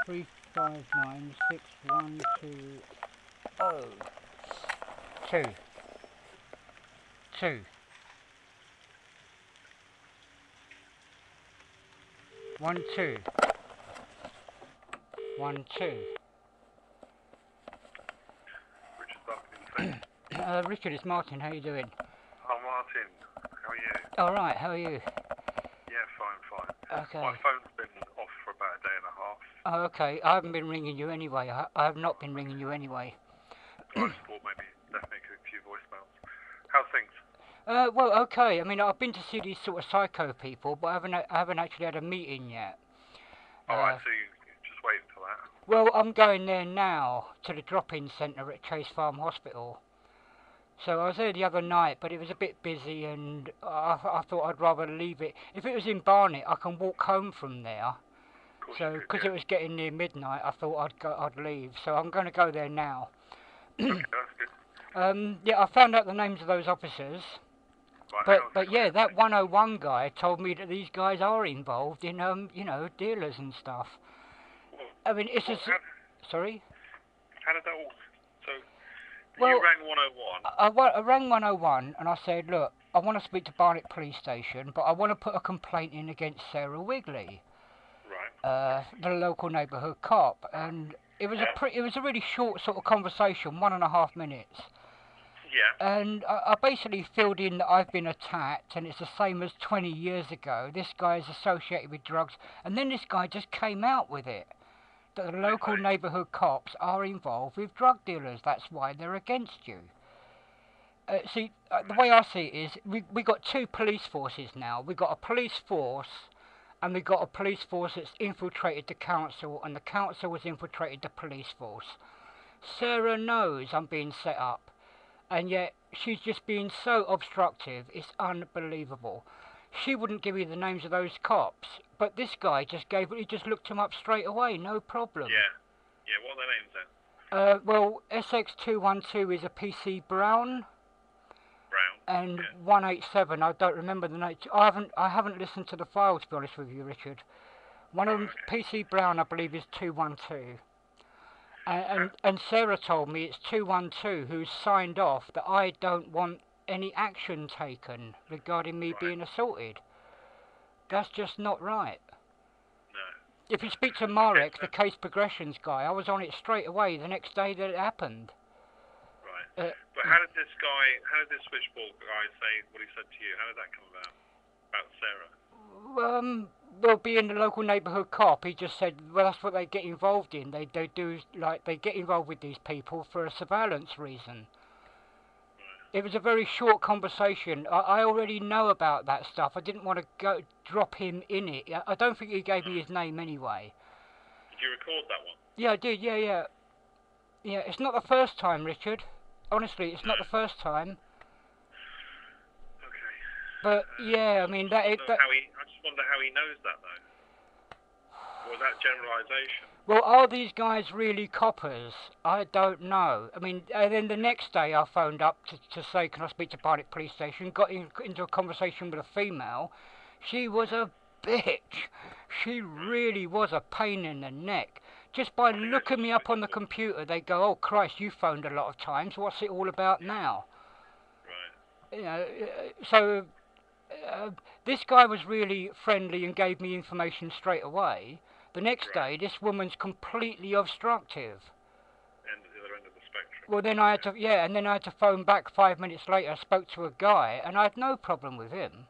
2. 1 2 1 2. Richard, it's Martin. How are you doing? Oh, Martin. How are you? All right. How are you? Yeah, fine. Okay. My phone's been off for about a day and a half. Oh, okay. I haven't been ringing you anyway. I have not been ringing you anyway. So I just thought maybe left me a few voicemails. How's things? Well, okay. I mean, I've been to see these sort of psycho people, but I haven't actually had a meeting yet. All right, so you just wait for that. Well, I'm going there now to the drop-in centre at Chase Farm Hospital. So I was there the other night, but it was a bit busy, and I thought I'd rather leave it. If it was in Barnet, I can walk home from there. So, because it was getting near midnight, I thought I'd leave. So I'm going to go there now. Okay, that's good. Yeah, I found out the names of those officers. Right, but yeah, that 101 guy told me that these guys are involved in dealers and stuff. Well, I mean, it's just sorry. How did that all? So well, you rang 101. I rang 101 and I said, look, I want to speak to Barnet Police Station, but I want to put a complaint in against Sarah Wigley, right? The local neighbourhood cop, and it was a really short sort of conversation, 1.5 minutes. Yeah. And I basically filled in that I've been attacked, and it's the same as 20 years ago. This guy is associated with drugs, and then this guy just came out with it. That the local neighbourhood cops are involved with drug dealers. That's why they're against you. See, the way I see it is, we got two police forces now. We got a police force, and we got a police force that's infiltrated the council, and the council has infiltrated the police force. Sarah knows I'm being set up, and yet she's just being so obstructive. It's unbelievable. She wouldn't give me the names of those cops, but this guy he just looked them up straight away, no problem. Yeah, what are their names then? Well, SX212 is a PC Brown. And 187, I don't remember the name. I haven't listened to the file, to be honest with you, Richard. One of them, PC Brown, I believe, is 212. And Sarah told me it's 212 who's signed off that I don't want any action taken regarding me being assaulted. That's just not right. No. If you speak to Marek, the case progressions guy, I was on it straight away the next day that it happened. Right. But how did this switchboard guy say what he said to you? How did that come about Sarah? Well, being the local neighbourhood cop, he just said, well, that's what they get involved in. They do, like, they get involved with these people for a surveillance reason. It was a very short conversation. I already know about that stuff. I didn't want to drop him in it. I don't think he gave me his name anyway. Did you record that one? Yeah, I did, yeah. Yeah, it's not the first time, Richard. Honestly, it's not the first time. Okay. But, yeah, I mean, I just wonder how he knows that, though. Was that generalisation? Well, are these guys really coppers? I don't know. I mean, and then the next day I phoned up to say, can I speak to Barnet Police Station? Got into a conversation with a female. She was a bitch. She really was a pain in the neck. Just by looking me up on the computer, they go, oh, Christ, you phoned a lot of times. What's it all about now? Right. You know, so this guy was really friendly and gave me information straight away. The next day, this woman's completely obstructive. And the other end of the spectrum. Well, then I had to phone back 5 minutes later. I spoke to a guy, and I had no problem with him.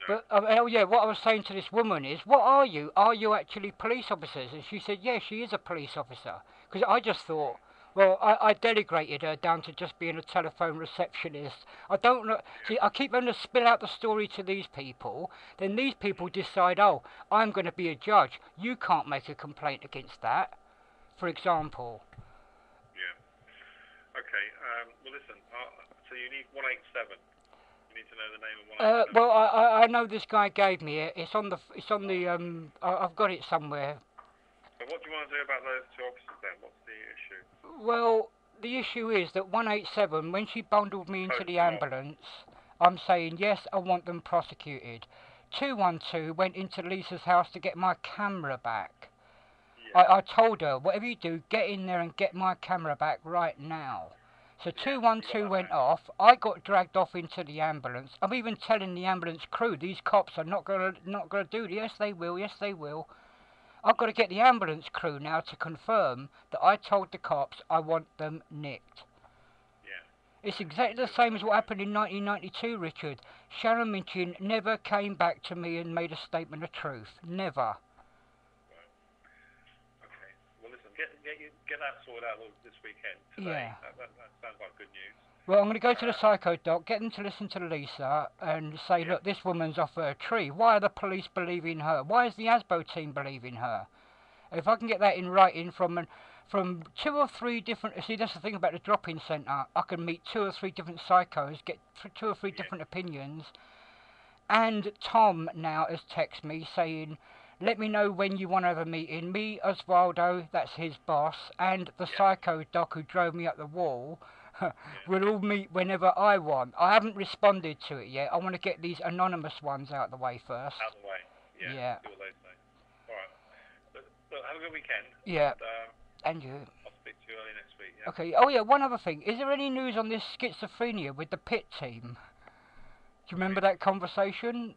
No. But, what I was saying to this woman is, what are you? Are you actually police officers? And she said, yeah, she is a police officer. Because I just thought, well, I denigrated her down to just being a telephone receptionist. I don't know. See, I keep having to spill out the story to these people. Then these people decide, oh, I'm going to be a judge. You can't make a complaint against that, for example. Yeah. Okay. Well, listen. So you need 187. You need to know the name of 187. Well, I know this guy gave me it. It's on the. I've got it somewhere. But what do you want to do about those two officers then? What's the issue? Well, the issue is that 187, when she bundled me into the ambulance, I'm saying, yes, I want them prosecuted. 212 went into Lisa's house to get my camera back. Yeah. I told her, whatever you do, get in there and get my camera back right now. So 212 went off. I got dragged off into the ambulance. I'm even telling the ambulance crew, these cops are not gonna do it. Yes, they will. Yes, they will. I've got to get the ambulance crew now to confirm that I told the cops I want them nicked. Yeah. It's exactly the same as what happened in 1992, Richard. Sharon Minchin never came back to me and made a statement of truth. Never. Okay. Well, listen, get that sorted out this weekend. Today. Yeah. That sounds like good news. Well, I'm going to go to the psycho doc, get them to listen to Lisa, and say, look, this woman's off her tree. Why are the police believing her? Why is the ASBO team believing her? If I can get that in writing from 2 or 3 different... See, that's the thing about the drop-in centre. I can meet 2 or 3 different psychos, get 2 or 3 different opinions. And Tom now has texted me saying, let me know when you want to have a meeting. Me, Osvaldo, that's his boss, and the psycho doc who drove me up the wall... We'll all meet whenever I want. I haven't responded to it yet. I want to get these anonymous ones out of the way first. Out of the way. Yeah. See what they say. All right. Look, have a good weekend. Yeah. And you. I'll speak to you early next week. Yeah. Okay. Oh yeah. One other thing. Is there any news on this schizophrenia with the pit team? Do you remember that conversation?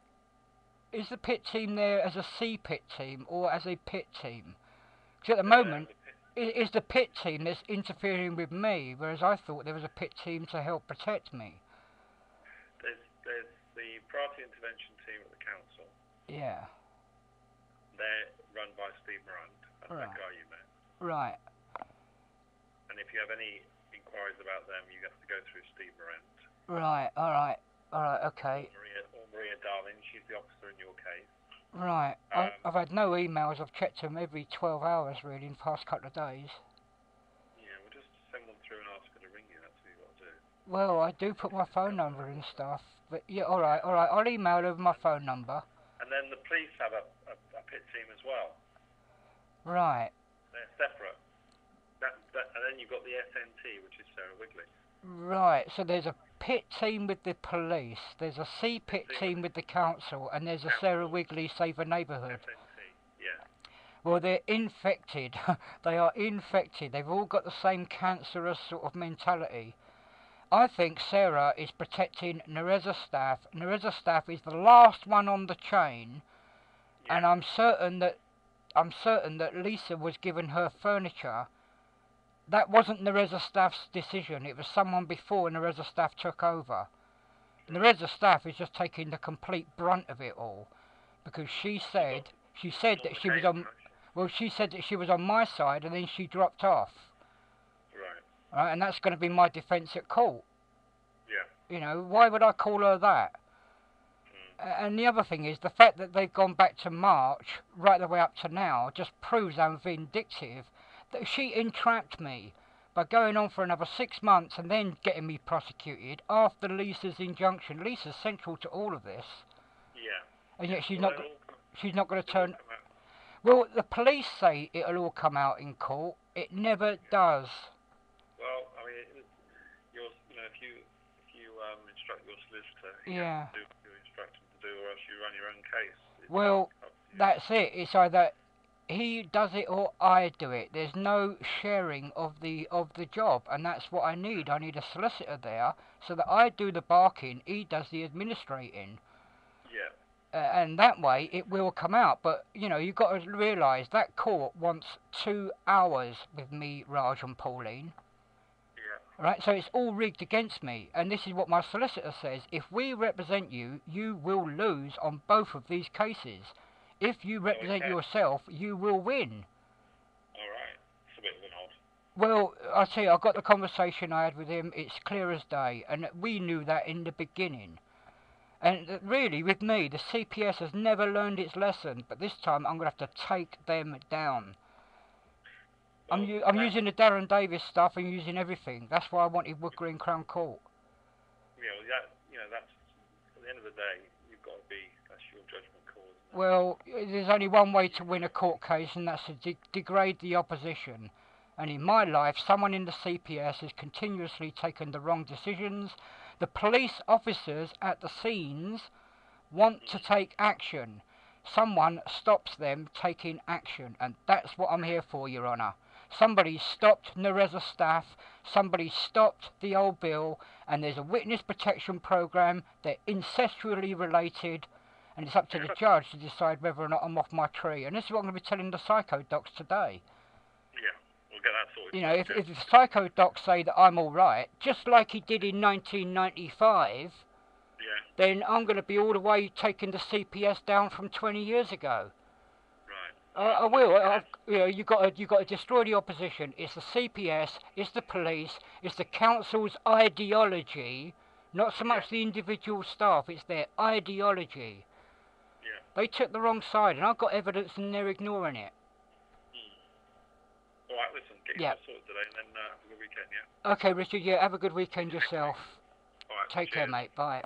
Is the pit team there as a CPIT team or as a pit team? Because at the moment. Is the pit team that's interfering with me, whereas I thought there was a pit team to help protect me. There's the priority intervention team at the council. Yeah. They're run by Steve Morant. That's that guy you met. Right. And if you have any inquiries about them, you have to go through Steve Morant. Right. All right. Okay. Or Maria Darling. She's the officer in your case. Right. I've had no emails. I've checked them every 12 hours, really, in the past couple of days. Yeah, we'll just send them through and ask her to ring you. That's what you've got to do. Well, I do put my phone number and stuff. But, yeah, all right. I'll email over my phone number. And then the police have a pit team as well. Right. They're separate. And then you've got the SNT, which is Sarah Wigley. Right, so there's a pit team with the police, there's a CPIT team with the council, and there's a Sarah Wigley Save a Neighbourhood. SNT, yeah. Well, they're infected. They are infected. They've all got the same cancerous sort of mentality. I think Sarah is protecting Nereza Staff. Nereza Staff is the last one on the chain, and I'm certain that Lisa was given her furniture. That wasn't Nereza Staff's decision. It was someone before Nereza Staff took over. Nereza Staff is just taking the complete brunt of it all, because she said that she was on. Well, she said that she was on my side, and then she dropped off. Right, and that's going to be my defence at court. Yeah. You know, why would I call her that? And the other thing is, the fact that they've gone back to March, right the way up to now, just proves how vindictive. That she entrapped me by going on for another 6 months and then getting me prosecuted after Lisa's injunction. Lisa's central to all of this. Yeah. And yet she's not going to turn... Well, the police say it'll all come out in court. It never does. Well, I mean, if you instruct your solicitor, you instruct him to do, or else you run your own case. Well, that's it. It's either he does it or I do it. There's no sharing of the job, and that's what I need. I need a solicitor there so that I do the barking, he does the administrating. Yeah. And that way it will come out. But you've got to realise that court wants 2 hours with me, Raj, and Pauline. Yeah. Right, so it's all rigged against me, and this is what my solicitor says. If we represent you, you will lose on both of these cases. If you represent yourself, you will win. Alright, it's a bit of an odd. Well, I tell you, I got the conversation I had with him, it's clear as day, and we knew that in the beginning. And really, with me, the CPS has never learned its lesson, but this time I'm going to have to take them down. Well, I'm using the Darren Davis stuff and using everything. That's why I wanted Wood Green Crown Court. Yeah, that's, at the end of the day, you've got to be, that's your judgment call, isn't it? Well, there's only one way to win a court case, and that's to degrade the opposition. And in my life, someone in the CPS has continuously taken the wrong decisions. The police officers at the scenes want to take action. someone stops them taking action, and that's what I'm here for, Your Honour. Somebody stopped Nereza staff, somebody stopped the old bill, and there's a witness protection programme. They're incestually related, and it's up to the judge to decide whether or not I'm off my tree. And this is what I'm going to be telling the psycho docs today. Yeah, we'll get that sorted. You know, if the psycho docs say that I'm all right, just like he did in 1995, then I'm going to be all the way taking the CPS down from 20 years ago. I will. You know, you got to destroy the opposition. It's the CPS, it's the police, it's the council's ideology, not so much the individual staff. It's their ideology. Yeah. They took the wrong side, and I've got evidence, and they're ignoring it. All right, listen, get yourself sorted today, and then have a good weekend, yeah. Okay, Richard. Yeah, have a good weekend yourself. All right. Take care, mate. Bye.